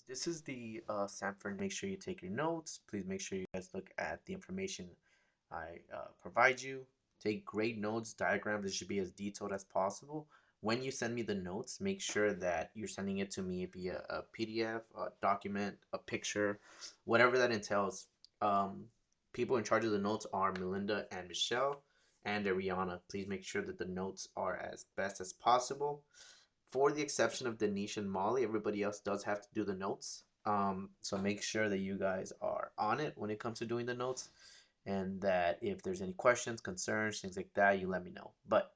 This is the Sanford. Make sure you take your notes. Please make sure you guys look at the information I provide you. Take great notes, diagrams. It should be as detailed as possible. When you send me the notes, make sure that you're sending it to me via a PDF, a document, a picture, whatever that entails. Um, People in charge of the notes are Melinda and Michelle and Ariana. Please make sure that the notes are as best as possible. For the exception of Denish and Molly, everybody else does have to do the notes. So make sure that you guys are on it when it comes to doing the notes, and that if there's any questions, concerns, things like that, you let me know. But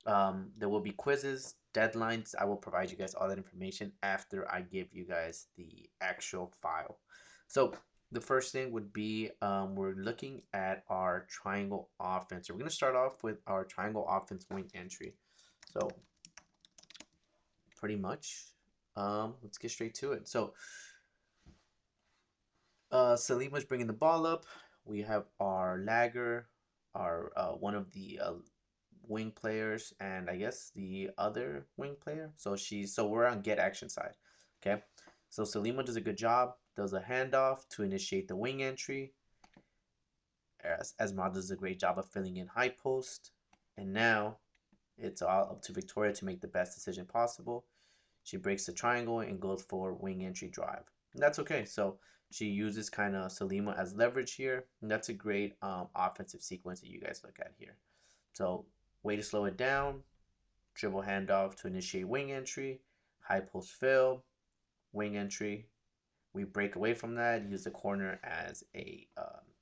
there will be quizzes, deadlines. I will provide you guys all that information after I give you guys the actual file. So the first thing would be we're looking at our triangle offense. So we're going to start off with our triangle offense wing entry. So pretty much. Let's get straight to it. So, Salima's bringing the ball up. We have our lagger, our one of the wing players, and I guess the other wing player. So we're on get action side. Okay. So Salima does a good job. Does a handoff to initiate the wing entry. Esmeralda does a great job of filling in high post, and now it's all up to Victoria to make the best decision possible. She breaks the triangle and goes for wing entry drive. And that's okay. So she uses kind of Salima as leverage here. And that's a great offensive sequence that you guys look at here. So way to slow it down. Dribble handoff to initiate wing entry. High post fill. Wing entry. We break away from that. Use the corner as a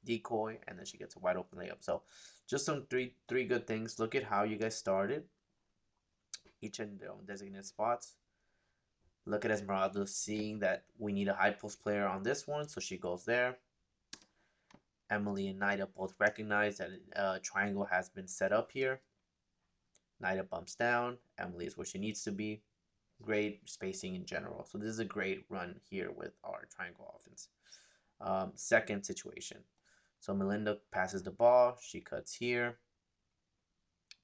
decoy. And then she gets a wide open layup. So just some three good things. Look at how you guys started. Each in their own designated spots. Look at Esmeralda seeing that we need a high post player on this one, so she goes there. Emily and Nida both recognize that a triangle has been set up here. Nida bumps down. Emily is where she needs to be. Great spacing in general. So this is a great run here with our triangle offense. Second situation. So Melinda passes the ball. She cuts here.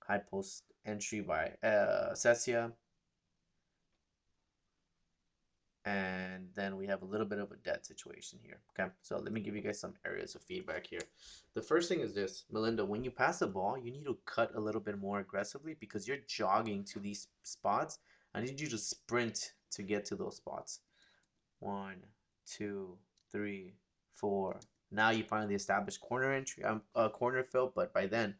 High post entry by Cecia. And then we have a little bit of a dead situation here. Okay, so let me give you guys some areas of feedback here. The first thing is this, Melinda, when you pass the ball, you need to cut a little bit more aggressively because you're jogging to these spots. I need you to sprint to get to those spots. 1, 2, 3, 4. Now you finally establish corner entry, corner fill, but by then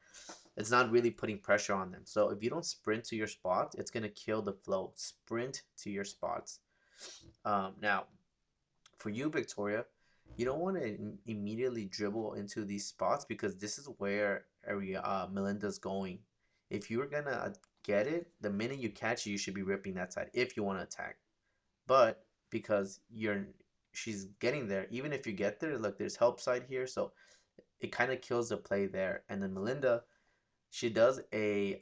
it's not really putting pressure on them. So if you don't sprint to your spots, it's gonna kill the flow. Sprint to your spots. Now, for you, Victoria, you don't want to immediately dribble into these spots because this is where Melinda's going. If you're gonna get it, the minute you catch it, you should be ripping that side if you want to attack. But because she's getting there, even if you get there, look, there's help side here, so it kind of kills the play there. And then Melinda, she does a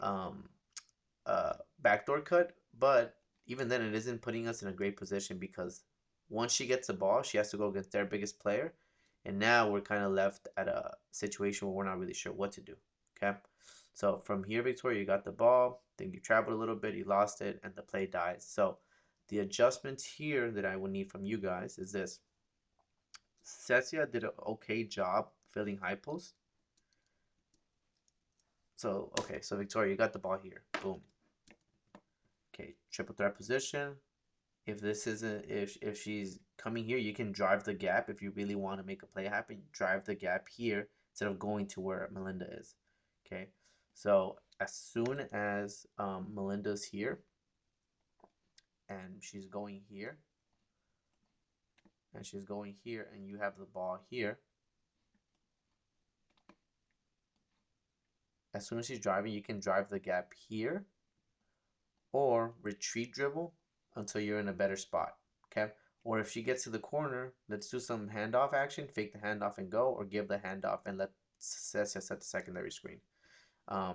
backdoor cut, but even then, it isn't putting us in a great position because once she gets the ball, she has to go against their biggest player, and now we're kind of left at a situation where we're not really sure what to do. Okay, so from here, Victoria, you got the ball, then you traveled a little bit, you lost it, and the play dies. So the adjustments here that I would need from you guys is this. Cecia did an okay job filling high post. So, okay, so Victoria, you got the ball here. Boom. Okay, triple threat position. If this isn't if she's coming here, you can drive the gap if you really want to make a play happen. Drive the gap here instead of going to where Melinda is. Okay, so as soon as Melinda's here and she's going here and she's going here and you have the ball here, as soon as she's driving, you can drive the gap here or retreat dribble until you're in a better spot. Okay. Or if she gets to the corner, let's do some handoff action, fake the handoff and go, or give the handoff and let Cecia set the secondary screen. Um,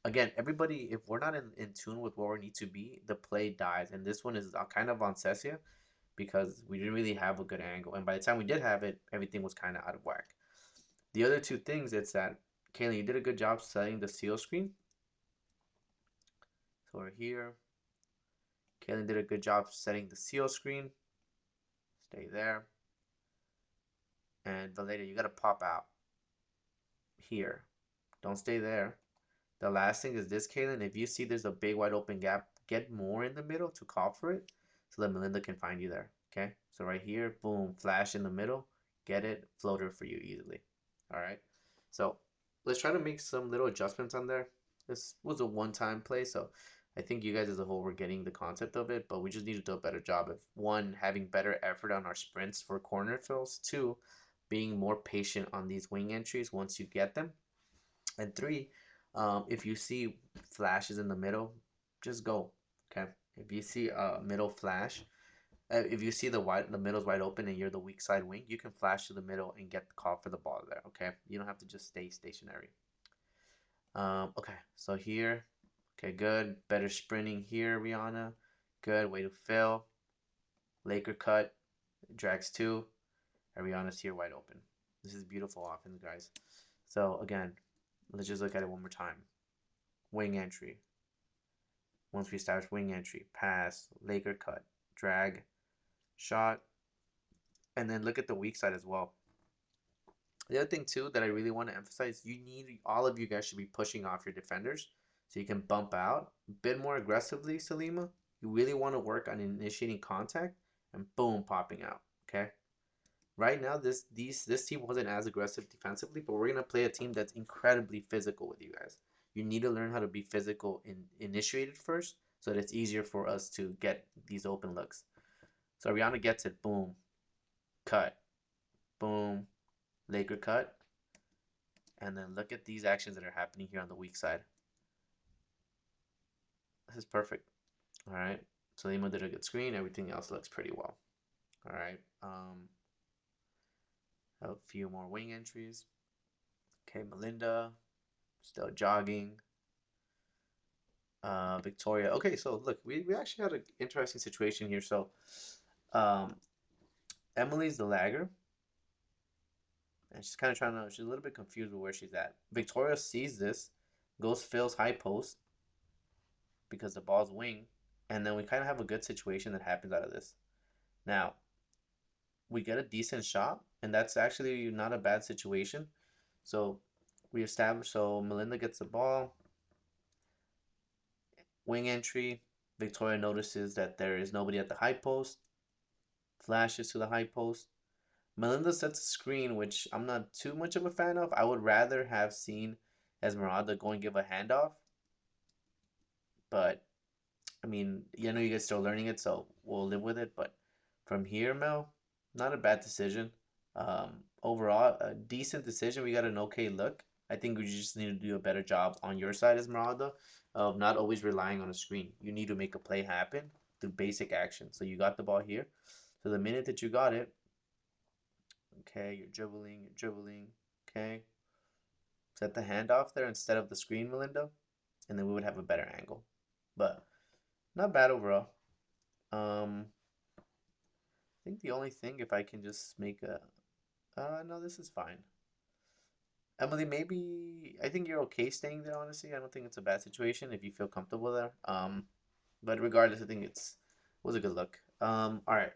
Again, everybody, if we're not in tune with where we need to be, the play dies. And this one is kind of on Cecia because we didn't really have a good angle. And by the time we did have it, everything was kind of out of whack. The other two things, it's that, Kaylin, you did a good job setting the seal screen. So we're here. Kaylin did a good job setting the seal screen. Stay there. And Valeda, you got to pop out here. Don't stay there. The last thing is this, Kaylin. If you see there's a big wide open gap, get more in the middle to call for it so that Melinda can find you there. Okay? So right here, boom, flash in the middle. Get it, floater for you easily. All right? So let's try to make some little adjustments on there. This was a one-time play, so I think you guys as a whole were getting the concept of it, but we just need to do a better job of, one, having better effort on our sprints for corner fills, two, being more patient on these wing entries once you get them, and three, if you see flashes in the middle, just go. Okay. If you see a middle flash, if you see the middle's wide open and you're the weak side wing, you can flash to the middle and get the call for the ball there. Okay. You don't have to just stay stationary. Okay. So here, okay, good. Better sprinting here, Rihanna. Good way to fill. Laker cut. Drags two. Ariana's here wide open. This is beautiful offense, guys. So again, let's just look at it one more time. Wing entry. Once we establish wing entry, pass, Laker cut, drag, shot, and then look at the weak side as well. The other thing too that I really want to emphasize, all of you guys should be pushing off your defenders so you can bump out a bit more aggressively, Salima. You really want to work on initiating contact and boom, popping out. Okay. Right now, this team wasn't as aggressive defensively, but we're gonna play a team that's incredibly physical with you guys. You need to learn how to be physical and initiated first, so that it's easier for us to get these open looks. So Ariana gets it, boom, cut, boom, Laker cut, and then look at these actions that are happening here on the weak side. This is perfect. All right, so Lima did a good screen. Everything else looks pretty well. All right, a few more wing entries. Okay, Melinda, still jogging. Victoria. Okay, so look, we actually had an interesting situation here. So, um, Emily's the lagger, and she's kind of trying to. She's a little bit confused with where she's at. Victoria sees this, goes fills high post because the ball's wing, and then we kind of have a good situation that happens out of this. Now, we get a decent shot, and that's actually not a bad situation. So, we establish. So Melinda gets the ball, wing entry. Victoria notices that there is nobody at the high post, flashes to the high post. Melinda sets a screen, which I'm not too much of a fan of. I would rather have seen Esmeralda go and give a handoff. But, I mean, you know, you guys still learning it, so we'll live with it. But from here, Mel, not a bad decision. Overall, a decent decision. We got an okay look. I think we just need to do a better job on your side, Esmeralda, of not always relying on a screen. You need to make a play happen through basic action. So you got the ball here. So the minute that you got it, okay, you're dribbling, okay. Set the handoff there instead of the screen, Melinda, and then we would have a better angle. But not bad overall. I think the only thing, if I can just make a, no, this is fine. Emily, maybe I think you're okay staying there. Honestly, I don't think it's a bad situation if you feel comfortable there. But regardless, I think it was a good look. All right,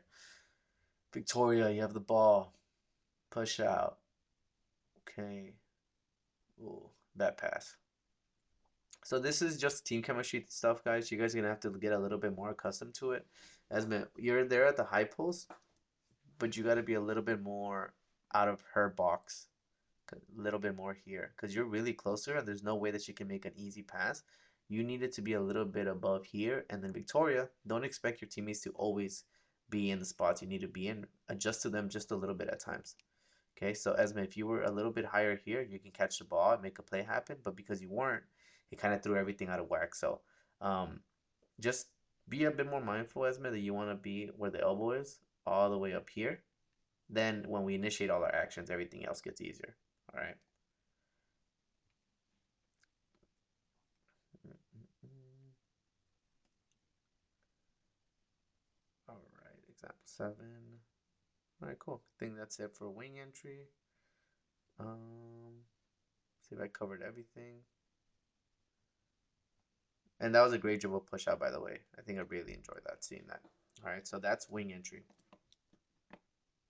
Victoria, you have the ball. Push out. Okay. Ooh, bad pass. So this is just team chemistry stuff, guys. You guys are gonna have to get a little bit more accustomed to it. You're there at the high post, but you got to be a little bit more out of her box, a little bit more here, because you're really closer, and there's no way that she can make an easy pass. You need it to be a little bit above here, and then Victoria, don't expect your teammates to always be in the spots you need to be in. Adjust to them just a little bit at times. Okay, so Esme, if you were a little bit higher here, you can catch the ball and make a play happen. But because you weren't, it kind of threw everything out of whack. So um, just be a bit more mindful, Esme, that you want to be where the elbow is, all the way up here. Then when we initiate all our actions, everything else gets easier. All right. All right, example 7. All right, cool. I think that's it for wing entry. See if I covered everything. And that was a great dribble push out, by the way. I think I really enjoyed that, seeing that. All right, so that's wing entry.